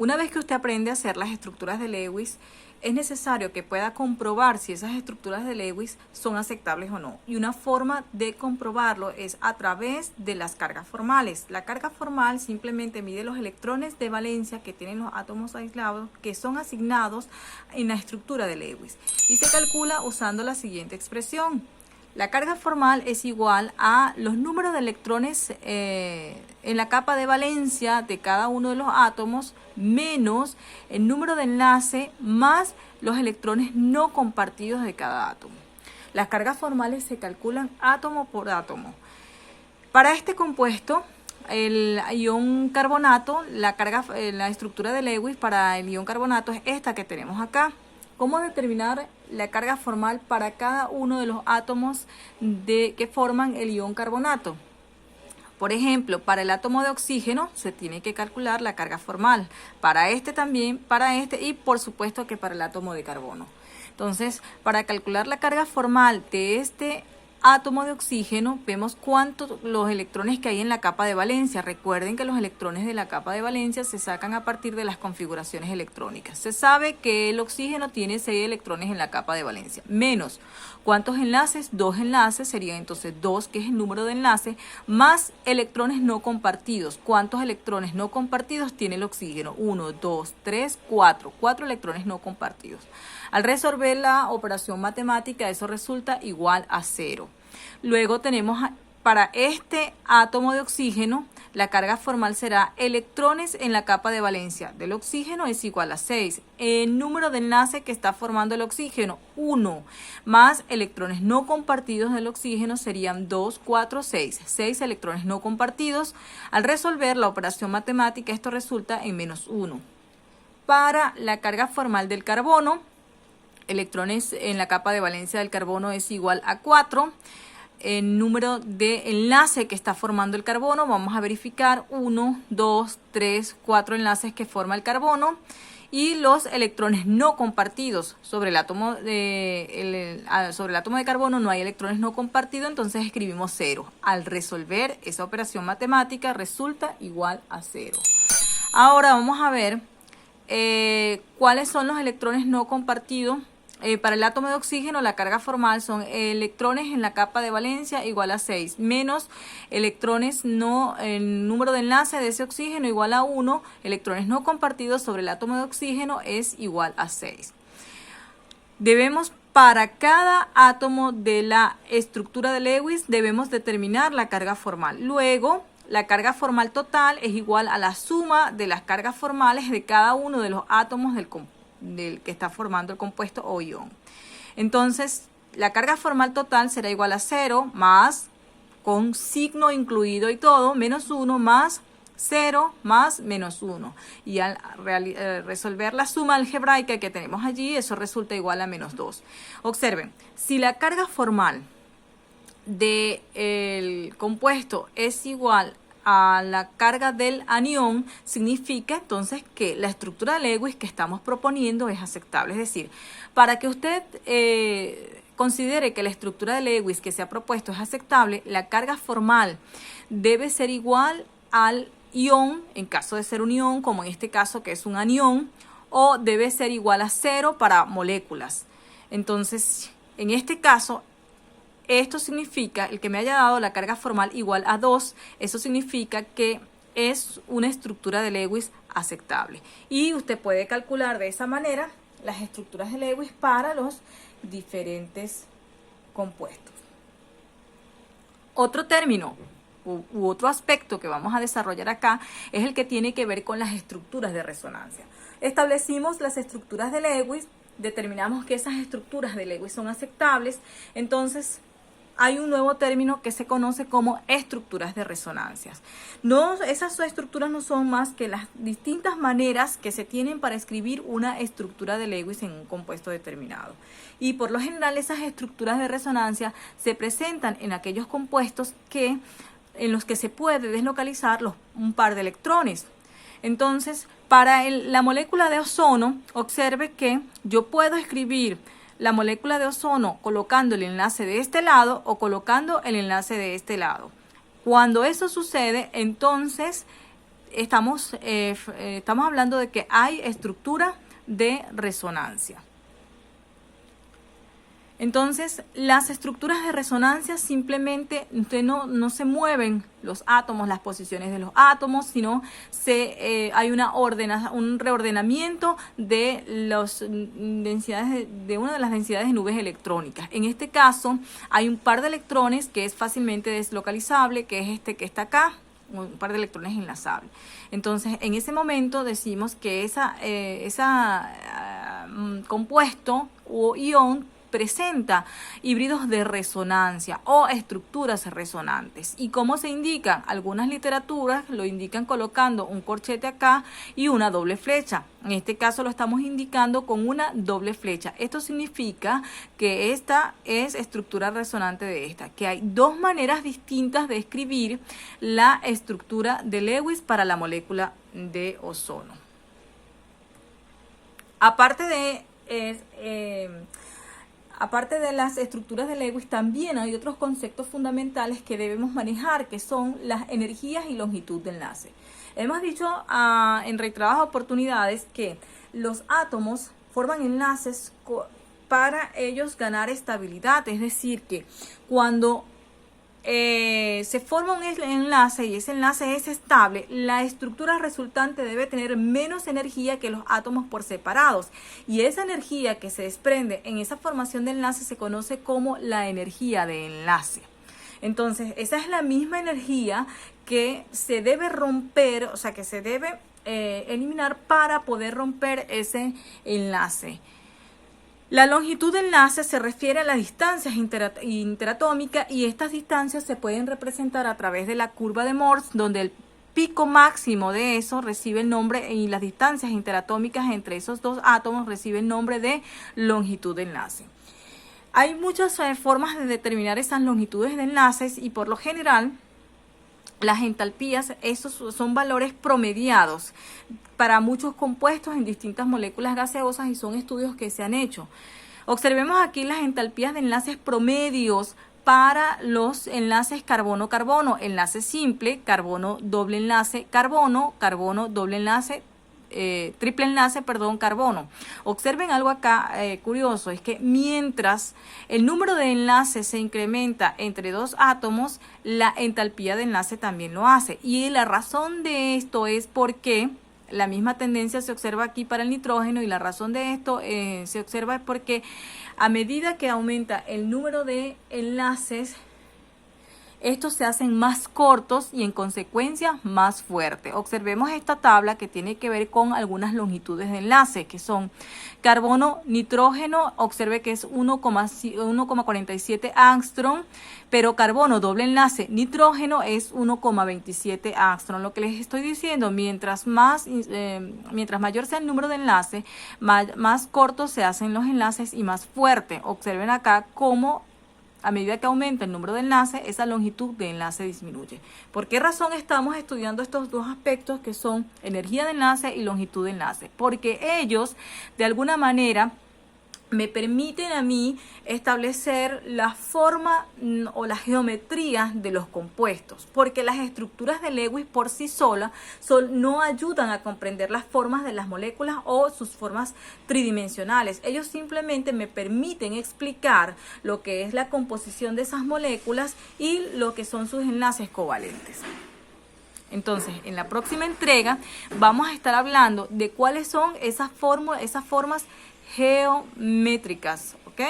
Una vez que usted aprende a hacer las estructuras de Lewis, es necesario que pueda comprobar si esas estructuras de Lewis son aceptables o no. Y una forma de comprobarlo es a través de las cargas formales. La carga formal simplemente mide los electrones de valencia que tienen los átomos aislados que son asignados en la estructura de Lewis. Y se calcula usando la siguiente expresión. La carga formal es igual a los números de electrones en la capa de valencia de cada uno de los átomos menos el número de enlace más los electrones no compartidos de cada átomo. Las cargas formales se calculan átomo por átomo. Para este compuesto, el ion carbonato, la estructura de Lewis para el ion carbonato es esta que tenemos acá. ¿Cómo determinar la carga formal para cada uno de los átomos que forman el ion carbonato? Por ejemplo, para el átomo de oxígeno se tiene que calcular la carga formal. Para este también, para este y por supuesto que para el átomo de carbono. Entonces, para calcular la carga formal de este átomo de oxígeno, vemos cuántos los electrones que hay en la capa de valencia. Recuerden que los electrones de la capa de valencia se sacan a partir de las configuraciones electrónicas. Se sabe que el oxígeno tiene 6 electrones en la capa de valencia, menos ¿cuántos enlaces? 2 enlaces, sería entonces 2, que es el número de enlace, más electrones no compartidos. ¿Cuántos electrones no compartidos tiene el oxígeno? 1, 2, 3, 4. 4 electrones no compartidos. Al resolver la operación matemática, eso resulta igual a 0. Luego tenemos para este átomo de oxígeno, la carga formal será electrones en la capa de valencia del oxígeno es igual a 6. El número de enlace que está formando el oxígeno, 1, más electrones no compartidos del oxígeno serían 2, 4, 6. 6 electrones no compartidos. Al resolver la operación matemática, esto resulta en menos 1. Para la carga formal del carbono, electrones en la capa de valencia del carbono es igual a 4. El número de enlace que está formando el carbono, vamos a verificar 1, 2, 3, 4 enlaces que forma el carbono. Y los electrones no compartidos sobre el átomo de carbono no hay electrones no compartidos, entonces escribimos 0. Al resolver esa operación matemática resulta igual a 0. Ahora vamos a ver cuáles son los electrones no compartidos. Para el átomo de oxígeno la carga formal son electrones en la capa de valencia igual a 6, menos electrones no, el número de enlace de ese oxígeno igual a 1, electrones no compartidos sobre el átomo de oxígeno es igual a 6. Debemos, para cada átomo de la estructura de Lewis, debemos determinar la carga formal. Luego, la carga formal total es igual a la suma de las cargas formales de cada uno de los átomos del que está formando el compuesto o ion. Entonces, la carga formal total será igual a 0 más, con signo incluido y todo, menos 1 más 0 más menos 1. Y al resolver la suma algebraica que tenemos allí, eso resulta igual a menos 2. Observen, si la carga formal del compuesto es igual a la carga del anión, significa entonces que la estructura de Lewis que estamos proponiendo es aceptable. Es decir, para que usted considere que la estructura de Lewis que se ha propuesto es aceptable, la carga formal debe ser igual al ion, en caso de ser un ion, como en este caso que es un anión, o debe ser igual a 0 para moléculas. Entonces, en este caso, esto significa, el que me haya dado la carga formal igual a 2, eso significa que es una estructura de Lewis aceptable. Y usted puede calcular de esa manera las estructuras de Lewis para los diferentes compuestos. Otro término u otro aspecto que vamos a desarrollar acá es el que tiene que ver con las estructuras de resonancia. Establecimos las estructuras de Lewis, determinamos que esas estructuras de Lewis son aceptables, entonces hay un nuevo término que se conoce como estructuras de resonancias. Esas estructuras no son más que las distintas maneras que se tienen para escribir una estructura de Lewis en un compuesto determinado. Y por lo general esas estructuras de resonancia se presentan en aquellos compuestos en los que se puede deslocalizar un par de electrones. Entonces, para la molécula de ozono, observe que yo puedo escribir la molécula de ozono colocando el enlace de este lado o colocando el enlace de este lado. Cuando eso sucede, entonces estamos hablando de que hay estructura de resonancia. Entonces, las estructuras de resonancia simplemente no se mueven los átomos, las posiciones de los átomos, sino hay un reordenamiento de las densidades de una de las densidades de nubes electrónicas. En este caso, hay un par de electrones que es fácilmente deslocalizable, que es este que está acá, un par de electrones enlazables. Entonces, en ese momento decimos que ese compuesto o ion presenta híbridos de resonancia o estructuras resonantes. ¿Y cómo se indican? Algunas literaturas lo indican colocando un corchete acá y una doble flecha. En este caso lo estamos indicando con una doble flecha. Esto significa que esta es estructura resonante de esta, que hay dos maneras distintas de escribir la estructura de Lewis para la molécula de ozono. Aparte de las estructuras de Lewis, también hay otros conceptos fundamentales que debemos manejar, que son las energías y longitud de enlace. Hemos dicho en reiteradas oportunidades que los átomos forman enlaces para ellos ganar estabilidad, es decir, que cuando se forma un enlace y ese enlace es estable, la estructura resultante debe tener menos energía que los átomos por separados, y esa energía que se desprende en esa formación de enlace se conoce como la energía de enlace. Entonces, esa es la misma energía que se debe romper, o sea, que se debe eliminar para poder romper ese enlace. La longitud de enlace se refiere a las distancias interatómicas, y estas distancias se pueden representar a través de la curva de Morse, donde el pico máximo de eso recibe el nombre, y las distancias interatómicas entre esos dos átomos reciben el nombre de longitud de enlace. Hay muchas formas de determinar esas longitudes de enlaces, y por lo general las entalpías, esos son valores promediados para muchos compuestos en distintas moléculas gaseosas, y son estudios que se han hecho. Observemos aquí las entalpías de enlaces promedios para los enlaces carbono-carbono, enlace simple, carbono doble enlace, carbono, carbono doble enlace, triple enlace, carbono. Observen algo acá curioso, es que mientras el número de enlaces se incrementa entre dos átomos, la entalpía de enlace también lo hace. Y la razón de esto es porque la misma tendencia se observa aquí para el nitrógeno, y la razón de esto se observa es porque a medida que aumenta el número de enlaces, estos se hacen más cortos y en consecuencia más fuertes. Observemos esta tabla que tiene que ver con algunas longitudes de enlace, que son carbono, nitrógeno, observe que es 1,47 angstrom, pero carbono, doble enlace, nitrógeno es 1,27 angstrom. Lo que les estoy diciendo, mientras mayor sea el número de enlaces, más cortos se hacen los enlaces y más fuerte. Observen acá cómo a medida que aumenta el número de enlaces, esa longitud de enlace disminuye. ¿Por qué razón estamos estudiando estos dos aspectos que son energía de enlace y longitud de enlace? Porque ellos, de alguna manera, me permiten a mí establecer la forma o la geometría de los compuestos, porque las estructuras de Lewis por sí solas no ayudan a comprender las formas de las moléculas o sus formas tridimensionales. Ellos simplemente me permiten explicar lo que es la composición de esas moléculas y lo que son sus enlaces covalentes. Entonces, en la próxima entrega vamos a estar hablando de cuáles son esas formas geométricas, ¿ok?